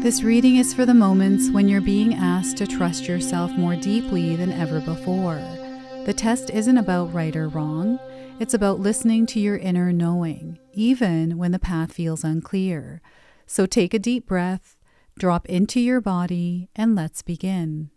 This reading is for the moments when you're being asked to trust yourself more deeply than ever before. The test isn't about right or wrong. It's about listening to your inner knowing, even when the path feels unclear. So take a deep breath, drop into your body, and let's begin.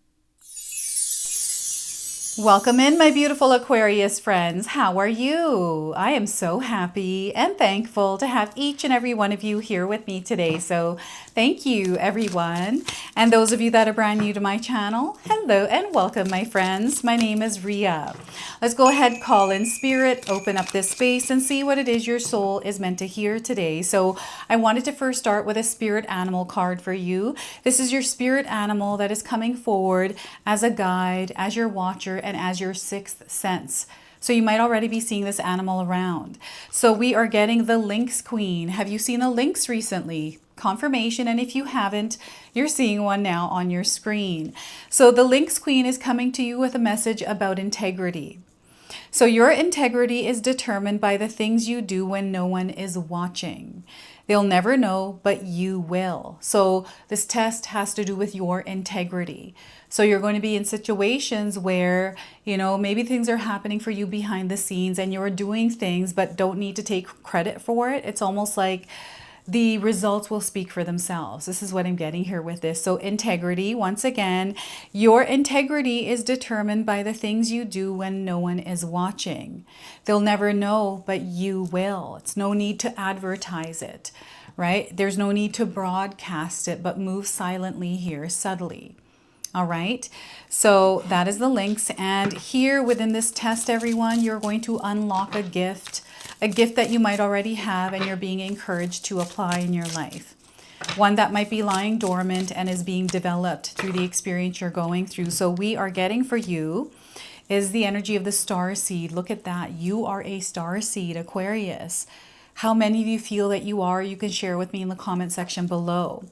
Welcome in, my beautiful Aquarius friends. How are you? I am so happy and thankful to have each and every one of you here with me today. So thank you, everyone. And those of you that are brand new to my channel, hello and welcome, my friends. My name is Ria. Let's go ahead, call in spirit, open up this space and see what it is your soul is meant to hear today. So I wanted to first start with a spirit animal card for you. This is your spirit animal that is coming forward as a guide, as your watcher, and as your sixth sense. So you might already be seeing this animal around. So we are getting the Lynx Queen. Have you seen a lynx recently? Confirmation, and if you haven't, you're seeing one now on your screen. So the Lynx Queen is coming to you with a message about integrity. So your integrity is determined by the things you do when no one is watching. They'll never know, but you will. So this test has to do with your integrity. So you're going to be in situations where, maybe things are happening for you behind the scenes and you're doing things but don't need to take credit for it. It's almost like the results will speak for themselves. This is what I'm getting here with this. So integrity, once again, your integrity is determined by the things you do when no one is watching. They'll never know, but you will. It's no need to advertise it, right? There's no need to broadcast it, but move silently here, subtly. All right, so that is the Lynx. And here within this test, everyone, you're going to unlock a gift that you might already have and you're being encouraged to apply in your life. One that might be lying dormant and is being developed through the experience you're going through. So we are getting for you is the energy of the Starseed. Look at that. You are a Starseed, Aquarius. How many of you feel that you are? You can share with me in the comment section below.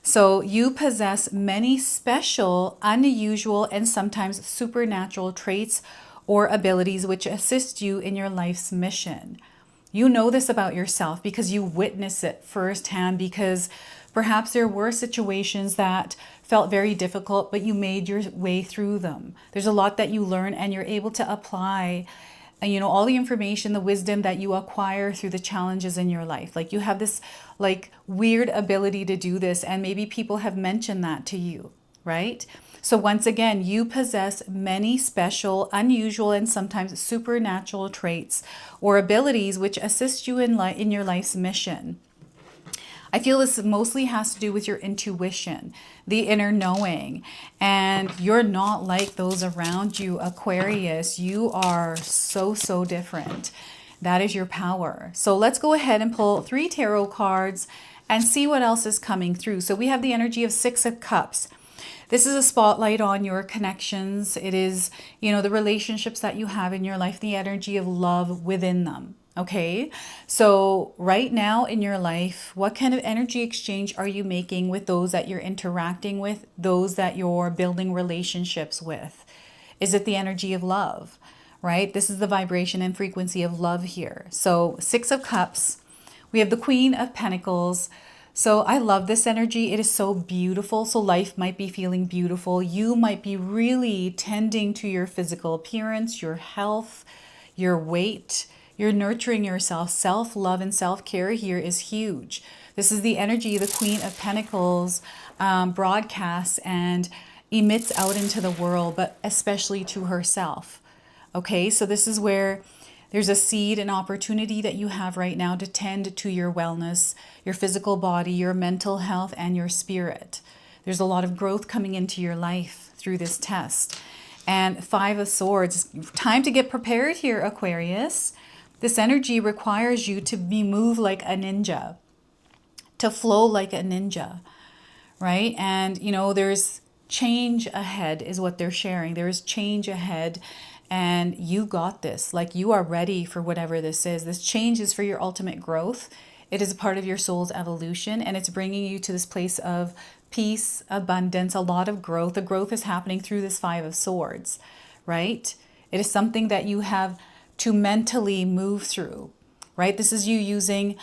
So you possess many special, unusual, and sometimes supernatural traits or abilities which assist you in your life's mission. You know this about yourself because you witness it firsthand, because perhaps there were situations that felt very difficult, but you made your way through them. There's a lot that you learn and you're able to apply all the information, the wisdom that you acquire through the challenges in your life. Like you have this weird ability to do this, and maybe people have mentioned that to you, right? So once again, you possess many special, unusual, and sometimes supernatural traits or abilities which assist you in your life's mission. I feel this mostly has to do with your intuition, the inner knowing, and you're not like those around you, Aquarius. You are so different. That is your power. So let's go ahead and pull 3 tarot cards and see what else is coming through. So we have the energy of 6 of Cups. This is a spotlight on your connections. It is, the relationships that you have in your life, the energy of love within them. Okay, so right now in your life, what kind of energy exchange are you making with those that you're interacting with, those that you're building relationships with? Is it the energy of love, right? This is the vibration and frequency of love here. So 6 of Cups, we have the Queen of Pentacles. So I love this energy. It is so beautiful. So life might be feeling beautiful. You might be really tending to your physical appearance, your health, your weight. You're nurturing yourself. Self-love and self-care here is huge. This is the energy the Queen of Pentacles broadcasts and emits out into the world, but especially to herself. Okay, so this is where there's a seed, an opportunity that you have right now to tend to your wellness, your physical body, your mental health, and your spirit. There's a lot of growth coming into your life through this test. And 5 of Swords. Time to get prepared here, Aquarius. This energy requires you to be moved like a ninja, to flow like a ninja, right? And, there's change ahead is what they're sharing. There is change ahead, and you got this. Like, you are ready for whatever this is. This change is for your ultimate growth. It is a part of your soul's evolution, and it's bringing you to this place of peace, abundance, a lot of growth. The growth is happening through this 5 of Swords, right? It is something that you have to mentally move through, right? This is you using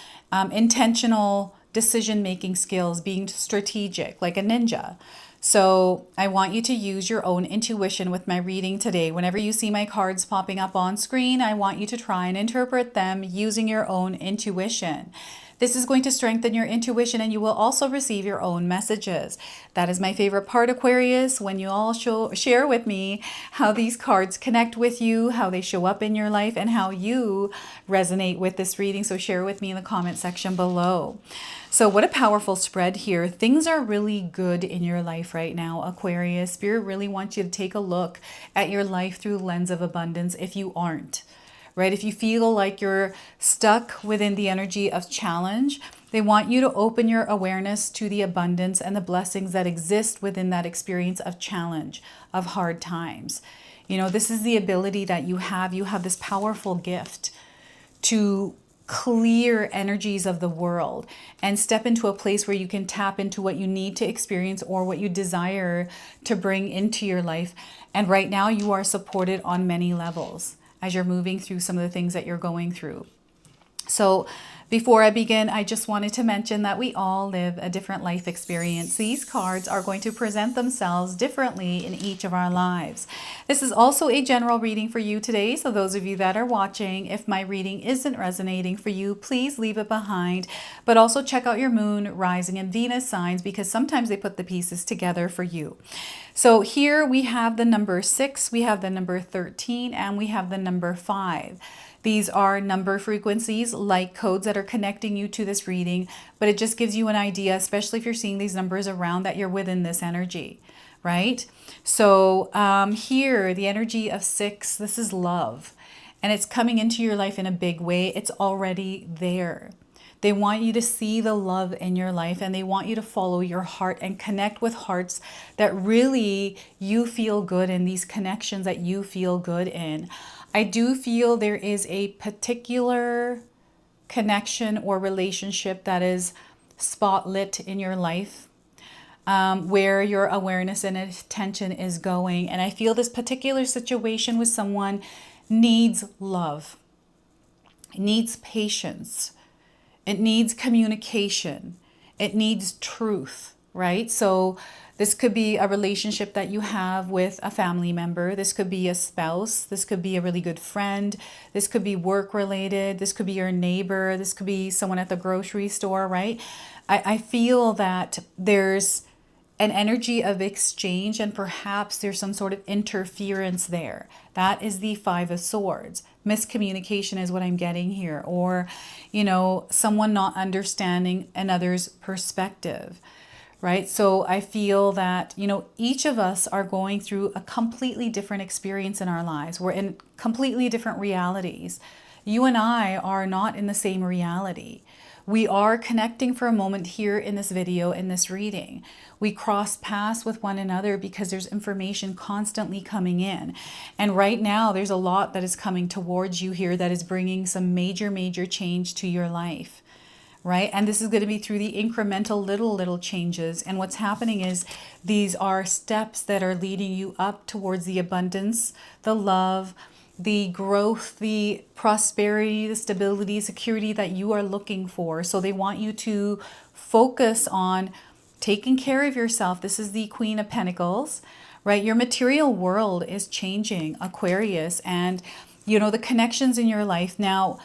intentional decision-making skills, being strategic, like a ninja. So I want you to use your own intuition with my reading today. Whenever you see my cards popping up on screen, I want you to try and interpret them using your own intuition. This is going to strengthen your intuition, and you will also receive your own messages. That is my favorite part, Aquarius, when you all share with me how these cards connect with you, how they show up in your life, and how you resonate with this reading. So share with me in the comment section below. So what a powerful spread here. Things are really good in your life right now, Aquarius. Spirit really wants you to take a look at your life through the lens of abundance if you aren't. Right? If you feel like you're stuck within the energy of challenge, they want you to open your awareness to the abundance and the blessings that exist within that experience of challenge, of hard times. You know, this is the ability that you have. You have this powerful gift to clear energies of the world and step into a place where you can tap into what you need to experience or what you desire to bring into your life. And right now you are supported on many levels as you're moving through some of the things that you're going through. So before I begin, I just wanted to mention that we all live a different life experience. These cards are going to present themselves differently in each of our lives. This is also a general reading for you today. So those of you that are watching, if my reading isn't resonating for you, please leave it behind. But also check out your moon, rising, and Venus signs, because sometimes they put the pieces together for you. So here we have the number 6, we have the number 13, and we have the number 5. These are number frequencies, like codes that are connecting you to this reading, but it just gives you an idea, especially if you're seeing these numbers around, that you're within this energy, right? So here, the energy of 6, this is love, and it's coming into your life in a big way. It's already there. They want you to see the love in your life, and they want you to follow your heart and connect with hearts that really you feel good in, these connections that you feel good in. I do feel there is a particular connection or relationship that is spotlit in your life, where your awareness and attention is going. And I feel this particular situation with someone needs love. It needs patience. It needs communication. It needs truth, right? So this could be a relationship that you have with a family member. This could be a spouse. This could be a really good friend. This could be work related. This could be your neighbor. This could be someone at the grocery store, right? I feel that there's an energy of exchange, and perhaps there's some sort of interference there. That is the 5 of Swords. Miscommunication is what I'm getting here, or, you know, someone not understanding another's perspective, right? So I feel that, you know, each of us are going through a completely different experience in our lives. We're in completely different realities. You and I are not in the same reality. We are connecting for a moment here in this video, in this reading. We cross paths with one another because there's information constantly coming in. And right now, there's a lot that is coming towards you here that is bringing some major, major change to your life, right? And this is going to be through the incremental little changes. And what's happening is these are steps that are leading you up towards the abundance, the love, the growth, the prosperity, the stability, security that you are looking for. So they want you to focus on taking care of yourself. This is the Queen of Pentacles, right? Your material world is changing, Aquarius, and you know, the connections in your life now,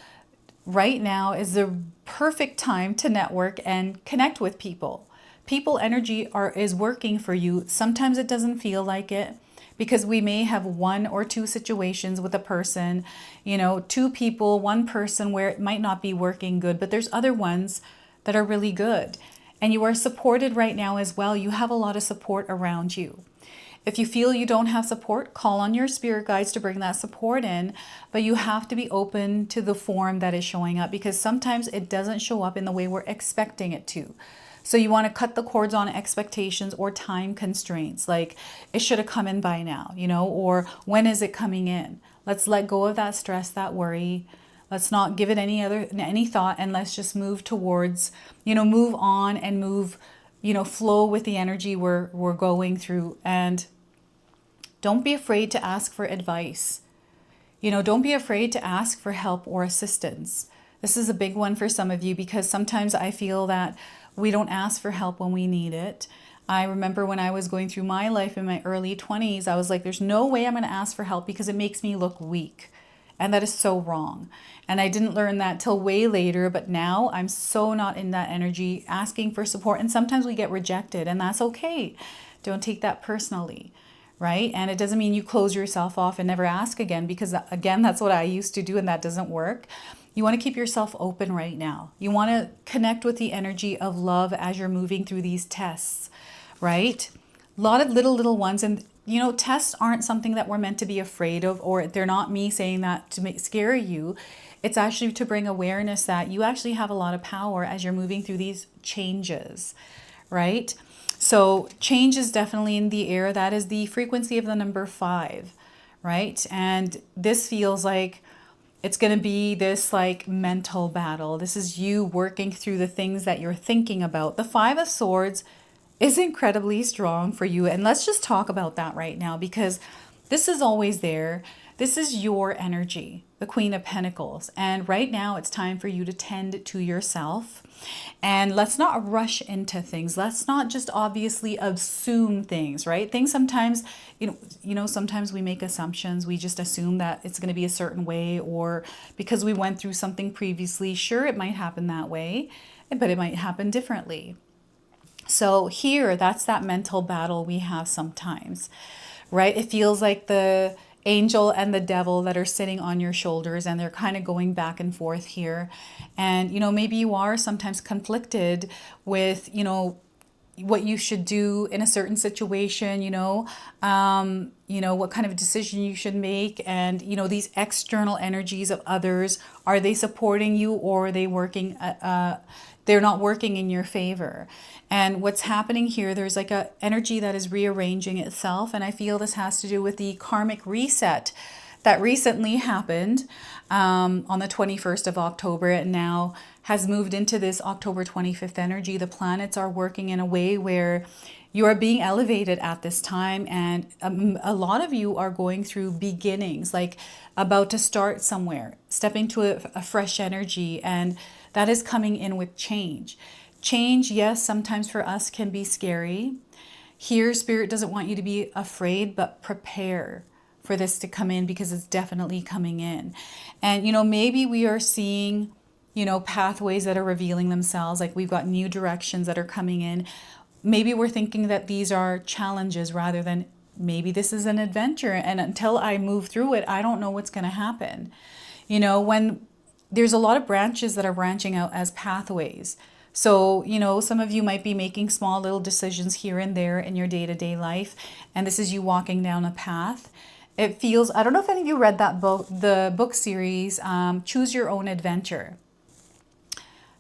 right now is the perfect time to network and connect with people. People energy is working for you. Sometimes it doesn't feel like it, because we may have 1 or 2 situations with a person, you know, 2 people, 1 person where it might not be working good, but there's other ones that are really good. And you are supported right now as well. You have a lot of support around you. If you feel you don't have support, call on your spirit guides to bring that support in, but you have to be open to the form that is showing up, because sometimes it doesn't show up in the way we're expecting it to. So you want to cut the cords on expectations or time constraints, like it should have come in by now, you know, or when is it coming in? Let's let go of that stress, that worry. Let's not give it any thought, and let's just move towards, you know, move on and move, you know, flow with the energy we're going through. And don't be afraid to ask for advice. You know, don't be afraid to ask for help or assistance. This is a big one for some of you because sometimes I feel that we don't ask for help when we need it. I remember when I was going through my life in my early 20s, I was like, there's no way I'm going to ask for help because it makes me look weak. And that is so wrong. And I didn't learn that till way later, but now I'm so not in that energy asking for support. And sometimes we get rejected, and that's okay. Don't take that personally, right? And it doesn't mean you close yourself off and never ask again, because again, that's what I used to do, and that doesn't work. You want to keep yourself open right now. You want to connect with the energy of love as you're moving through these tests, right? A lot of little ones. And you know, tests aren't something that we're meant to be afraid of, or they're not me saying that to scare you. It's actually to bring awareness that you actually have a lot of power as you're moving through these changes, right? So change is definitely in the air. That is the frequency of the number 5, right? And this feels like it's going to be this like mental battle. This is you working through the things that you're thinking about. The 5 of Swords is incredibly strong for you. And let's just talk about that right now, because this is always there. This is your energy, the Queen of Pentacles. And right now it's time for you to tend to yourself. And let's not rush into things. Let's not just obviously assume things, right? Things sometimes, sometimes we make assumptions. We just assume that it's going to be a certain way, or because we went through something previously. Sure, it might happen that way, but it might happen differently. So here, that's that mental battle we have sometimes, right? It feels like the angel and the devil that are sitting on your shoulders, and they're kind of going back and forth here. And, maybe you are sometimes conflicted with, what you should do in a certain situation, what kind of decision you should make. And, these external energies of others, are they supporting you, or are they working, they're not working in your favor? And what's happening here, there's like a energy that is rearranging itself. And I feel this has to do with the karmic reset that recently happened on the 21st of October. It now has moved into this October 25th energy. The planets are working in a way where you are being elevated at this time. And a lot of you are going through beginnings, like about to start somewhere, stepping to a fresh energy. And that is coming in with change. Change, yes, sometimes for us can be scary. Here, Spirit doesn't want you to be afraid, but prepare for this to come in, because it's definitely coming in. And, maybe we are seeing, pathways that are revealing themselves. Like we've got new directions that are coming in. Maybe we're thinking that these are challenges rather than maybe this is an adventure. And until I move through it, I don't know what's going to happen. When there's a lot of branches that are branching out as pathways. So, some of you might be making small little decisions here and there in your day-to-day life. And this is you walking down a path. It feels, I don't know if any of you read that book, the book series, Choose Your Own Adventure.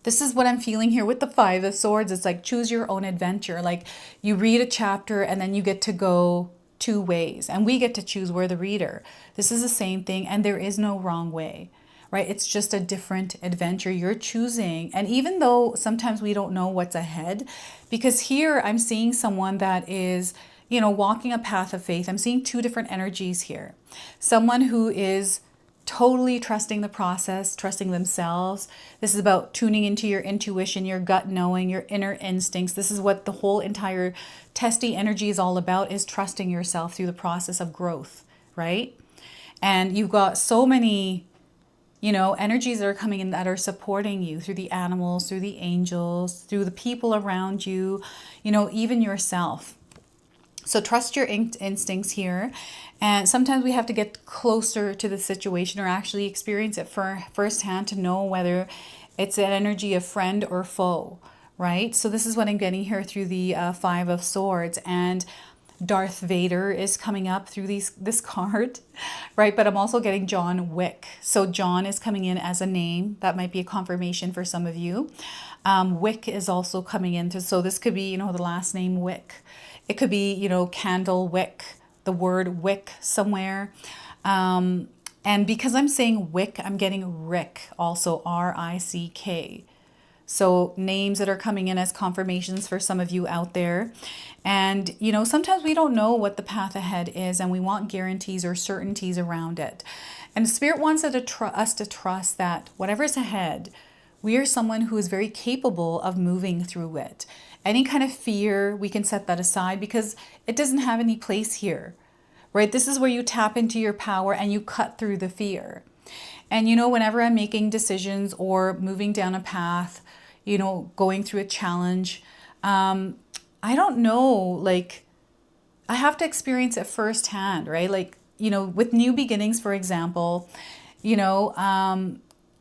This is what I'm feeling here with the 5 of Swords. It's like choose your own adventure. Like you read a chapter and then you get to go 2 ways. And we get to choose, we're the reader. This is the same thing, and there is no wrong way. Right? It's just a different adventure you're choosing. And even though sometimes we don't know what's ahead, because here I'm seeing someone that is, walking a path of faith. I'm seeing 2 different energies here. Someone who is totally trusting the process, trusting themselves. This is about tuning into your intuition, your gut knowing, your inner instincts. This is what the whole entire testy energy is all about, is trusting yourself through the process of growth, right? And you've got so many energies that are coming in that are supporting you through the animals, through the angels, through the people around you, even yourself. So trust your instincts here. And sometimes we have to get closer to the situation, or actually experience it firsthand to know whether it's an energy of friend or foe, right? So this is what I'm getting here through the 5 of Swords. And Darth Vader is coming up through this card, right? But I'm also getting John Wick. So John is coming in as a name. That might be a confirmation for some of you. Wick is also coming in. So this could be, the last name Wick. It could be, candle wick, the word wick somewhere. And because I'm saying wick, I'm getting Rick, also R-I-C-K. So names that are coming in as confirmations for some of you out there. And, you know, sometimes we don't know what the path ahead is and we want guarantees or certainties around it. And Spirit wants us to trust that whatever is ahead, we are someone who is very capable of moving through it. Any kind of fear, we can set that aside because it doesn't have any place here, right? This is where you tap into your power and you cut through the fear. And, you know, whenever I'm making decisions or moving down a path, you know, going through a challenge, I don't know, like, I have to experience it firsthand, right? Like, you know, with new beginnings, for example, you know,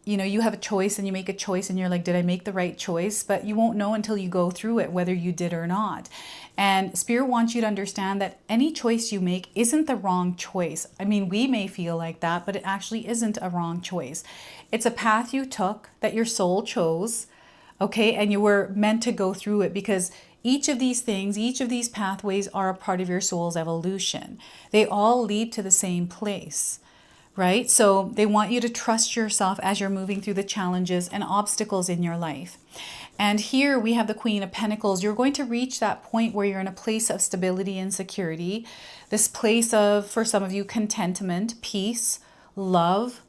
you have a choice and you make a choice and you're like, did I make the right choice? But you won't know until you go through it, whether you did or not. And Spirit wants you to understand that any choice you make isn't the wrong choice. I mean, we may feel like that, but it actually isn't a wrong choice. It's a path you took that your soul chose, okay? And you were meant to go through it because each of these things, each of these pathways are a part of your soul's evolution. They all lead to the same place, right? So they want you to trust yourself as you're moving through the challenges and obstacles in your life. And here we have the Queen of Pentacles. You're going to reach that point where you're in a place of stability and security. This place of, for some of you, contentment, peace, love.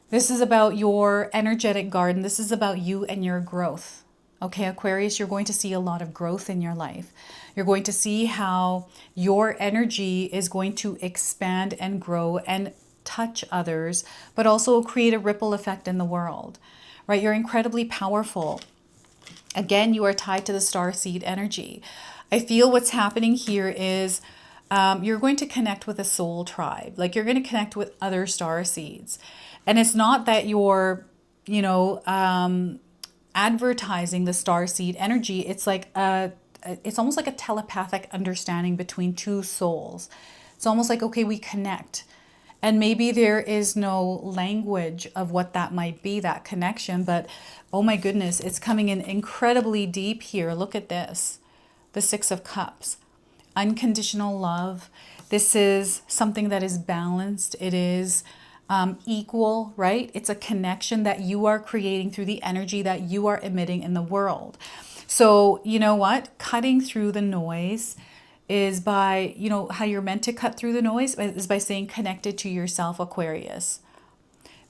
This is about your energetic garden. This is about you and your growth. Okay, Aquarius, you're going to see a lot of growth in your life. You're going to see how your energy is going to expand and grow and touch others, but also create a ripple effect in the world, right? You're incredibly powerful. Again, you are tied to the Starseed energy. I feel what's happening here is you're going to connect with a soul tribe. Like you're going to connect with other star seeds. And it's not that you're, you know, advertising the starseed energy. It's like it's almost like a telepathic understanding between two souls. It's almost like, okay, we connect. And maybe there is no language of what that might be, that connection, but oh my goodness, it's coming in incredibly deep here. Look at this, the Six of Cups, unconditional love. This is something that is balanced. It is equal, right? It's a connection that you are creating through the energy that you are emitting in the world. So you know what? Cutting through the noise is by, you know, how you're meant to cut through the noise is by staying connected to yourself, Aquarius.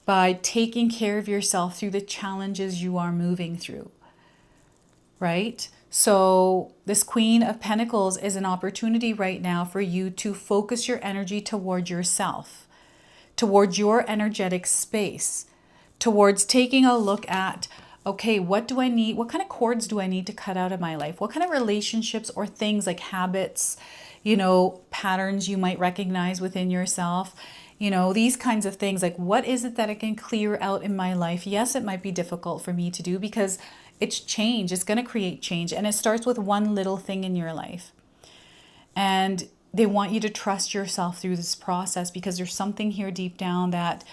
By taking care of yourself through the challenges you are moving through, right? So this Queen of Pentacles is an opportunity right now for you to focus your energy toward yourself, towards your energetic space, towards taking a look at, okay, what do I need? What kind of cords do I need to cut out of my life? What kind of relationships or things like habits, you know, patterns you might recognize within yourself, you know, these kinds of things. Like, what is it that I can clear out in my life? Yes, it might be difficult for me to do because it's change. It's going to create change. And it starts with one little thing in your life. And they want you to trust yourself through this process because there's something here deep down that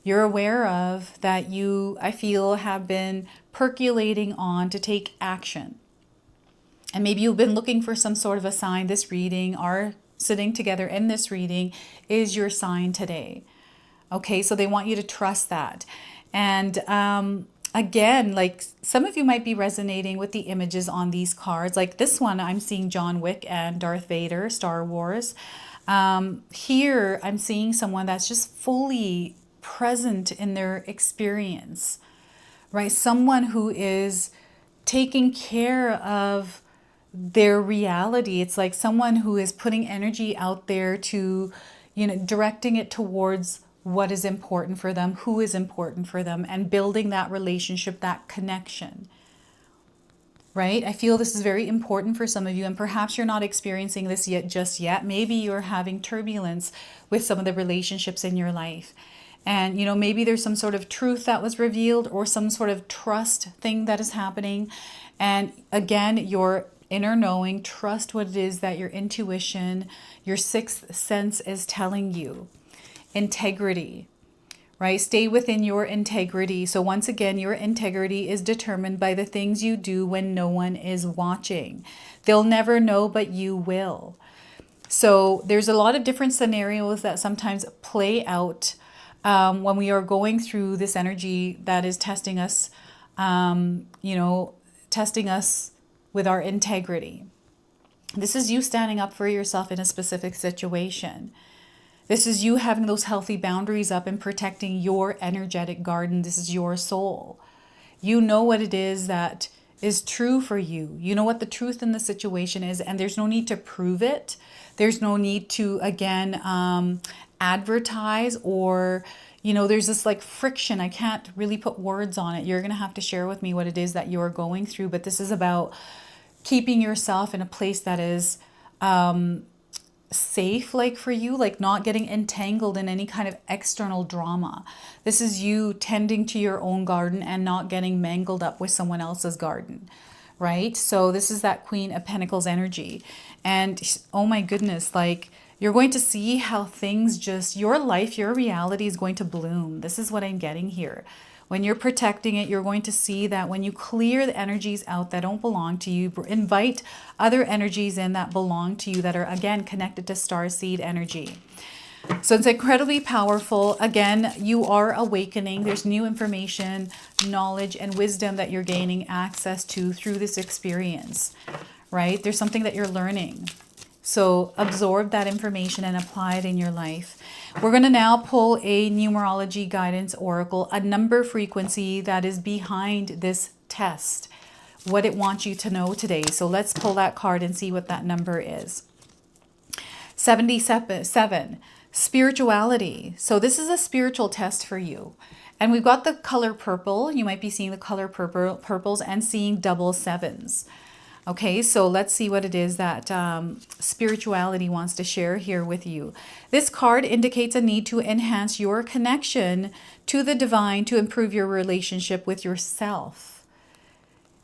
you're aware of, that you, I feel, have been percolating on to take action. And maybe you've been looking for some sort of a sign. This reading, our sitting together in this reading, is your sign today. Okay, so they want you to trust that. And again, like some of you might be resonating with the images on these cards. Like this one, I'm seeing John Wick and Darth Vader, Star Wars. Here, I'm seeing someone that's just fully present in their experience, right? Someone who is taking care of their reality. It's like someone who is putting energy out there to, you know, directing it towards what is important for them, who is important for them, and building that relationship, that connection, right? I feel this is very important for some of you, and perhaps you're not experiencing this just yet. Maybe you're having turbulence with some of the relationships in your life. And, you know, maybe there's some sort of truth that was revealed or some sort of trust thing that is happening. And again, your inner knowing, trust what it is that your intuition, your sixth sense is telling you. Integrity, right? Stay within your integrity. So once again, your integrity is determined by the things you do when no one is watching. They'll never know, but you will. So there's a lot of different scenarios that sometimes play out when we are going through this energy that is testing us you know, testing us with our integrity. This is you standing up for yourself in a specific situation. This is you having those healthy boundaries up and protecting your energetic garden. This is your soul. You know what it is that is true for you. You know what the truth in the situation is, and there's no need to prove it. There's no need to, again, advertise, or, you know, there's this like friction. I can't really put words on it. You're going to have to share with me what it is that you're going through. But this is about keeping yourself in a place that is safe, like for you, like not getting entangled in any kind of external drama. This is you tending to your own garden and not getting mangled up with someone else's garden, right? So this is that Queen of Pentacles energy. And oh my goodness, like you're going to see how things just, your life, your reality is going to bloom. This is what I'm getting here. When you're protecting it, you're going to see that when you clear the energies out that don't belong to you, invite other energies in that belong to you, that are, again, connected to Starseed energy. So it's incredibly powerful. Again, you are awakening. There's new information, knowledge, and wisdom that you're gaining access to through this experience, right? There's something that you're learning. So absorb that information and apply it in your life. We're going to now pull a numerology guidance oracle, a number frequency that is behind this test, what it wants you to know today. So let's pull that card and see what that number is. 77, spirituality. So this is a spiritual test for you. And we've got the color purple. You might be seeing the color purples and seeing double sevens. Okay, so let's see what it is that spirituality wants to share here with you. This card indicates a need to enhance your connection to the divine to improve your relationship with yourself,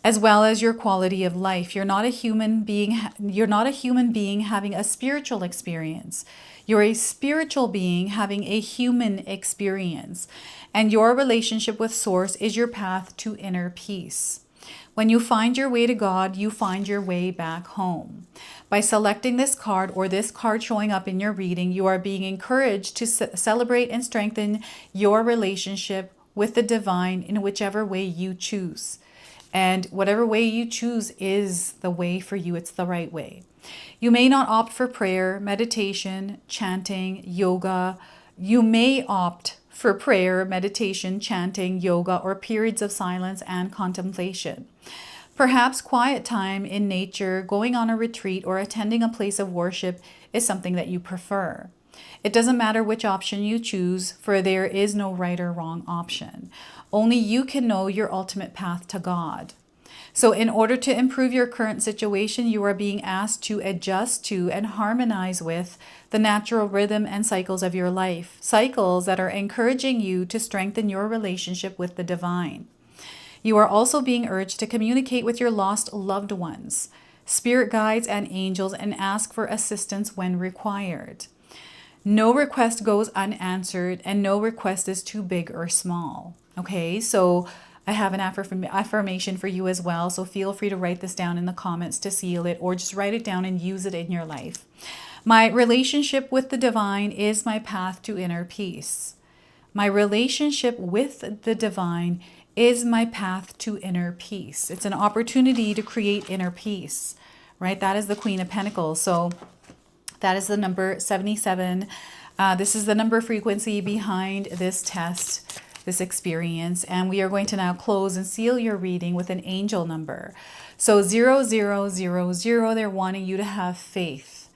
as well as your quality of life. You're not a human being. You're not a human being having a spiritual experience. You're a spiritual being having a human experience, and your relationship with Source is your path to inner peace. When you find your way to God, you find your way back home. By selecting this card, or this card showing up in your reading, you are being encouraged to celebrate and strengthen your relationship with the divine in whichever way you choose. And whatever way you choose is the way for you. It's the right way. You may not opt for prayer, meditation, chanting, yoga. You may opt for prayer, meditation, chanting, yoga, or periods of silence and contemplation. Perhaps quiet time in nature, going on a retreat, or attending a place of worship is something that you prefer. It doesn't matter which option you choose, for there is no right or wrong option. Only you can know your ultimate path to God. So in order to improve your current situation, you are being asked to adjust to and harmonize with the natural rhythm and cycles of your life, cycles that are encouraging you to strengthen your relationship with the divine. You are also being urged to communicate with your lost loved ones, spirit guides, and angels, and ask for assistance when required. No request goes unanswered, and no request is too big or small. Okay, so I have an affirmation for you as well, so feel free to write this down in the comments to seal it, or just write it down and use it in your life. My relationship with the divine is my path to inner peace. My relationship with the divine is my path to inner peace. It's an opportunity to create inner peace, right? That is the Queen of Pentacles. So that is the number 77. This is the number frequency behind this test, this experience. And we are going to now close and seal your reading with an angel number. So 0000, they're wanting you to have faith.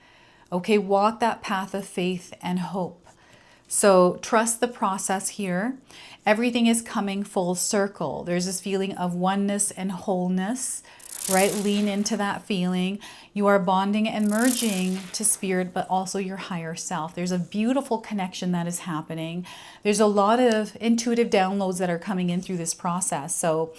Okay, walk that path of faith and hope. So trust the process here. Everything is coming full circle. There's this feeling of oneness and wholeness, right? Lean into that feeling. You are bonding and merging to spirit, but also your higher self. There's a beautiful connection that is happening. There's a lot of intuitive downloads that are coming in through this process. So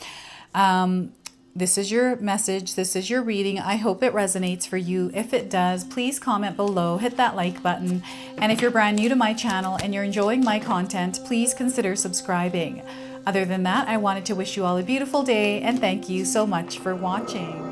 this is your message. This is your reading. I hope it resonates for you. If it does, please comment below, hit that like button. And if you're brand new to my channel and you're enjoying my content, please consider subscribing. Other than that, I wanted to wish you all a beautiful day and thank you so much for watching.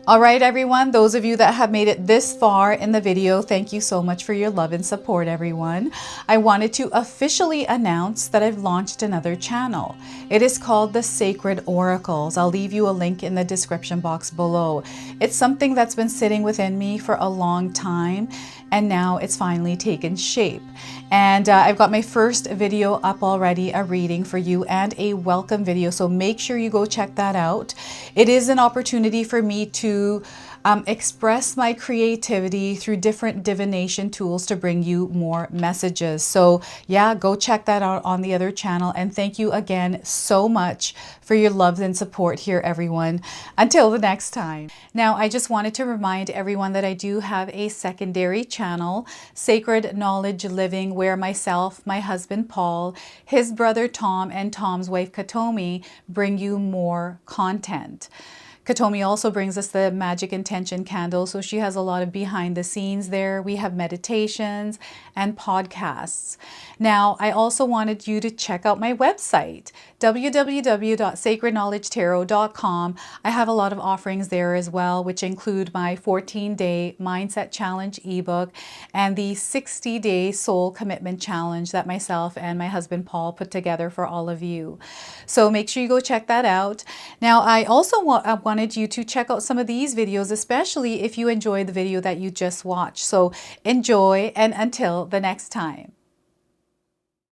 All right, everyone, those of you that have made it this far in the video, thank you so much for your love and support, everyone. I wanted to officially announce that I've launched another channel. It is called The Sacred Oracles. I'll leave you a link in the description box below. It's something that's been sitting within me for a long time, and now it's finally taken shape. And I've got my first video up already, a reading for you and a welcome video. So make sure you go check that out. It is an opportunity for me to express my creativity through different divination tools to bring you more messages. So yeah, go check that out on the other channel. And thank you again so much for your love and support here, everyone. Until the next time. Now, I just wanted to remind everyone that I do have a secondary channel, Sacred Knowledge Living, where myself, my husband Paul, his brother Tom, and Tom's wife Katomi bring you more content. Katomi also brings us the Magic Intention candle, so she has a lot of behind the scenes there. We have meditations and podcasts. Now, I also wanted you to check out my website, www.sacredknowledgetarot.com. I have a lot of offerings there as well, which include my 14-day Mindset Challenge ebook and the 60-day Soul Commitment Challenge that myself and my husband Paul put together for all of you. So make sure you go check that out. Now, I also wanted you to check out some of these videos, especially if you enjoyed the video that you just watched. So enjoy, and until the next time.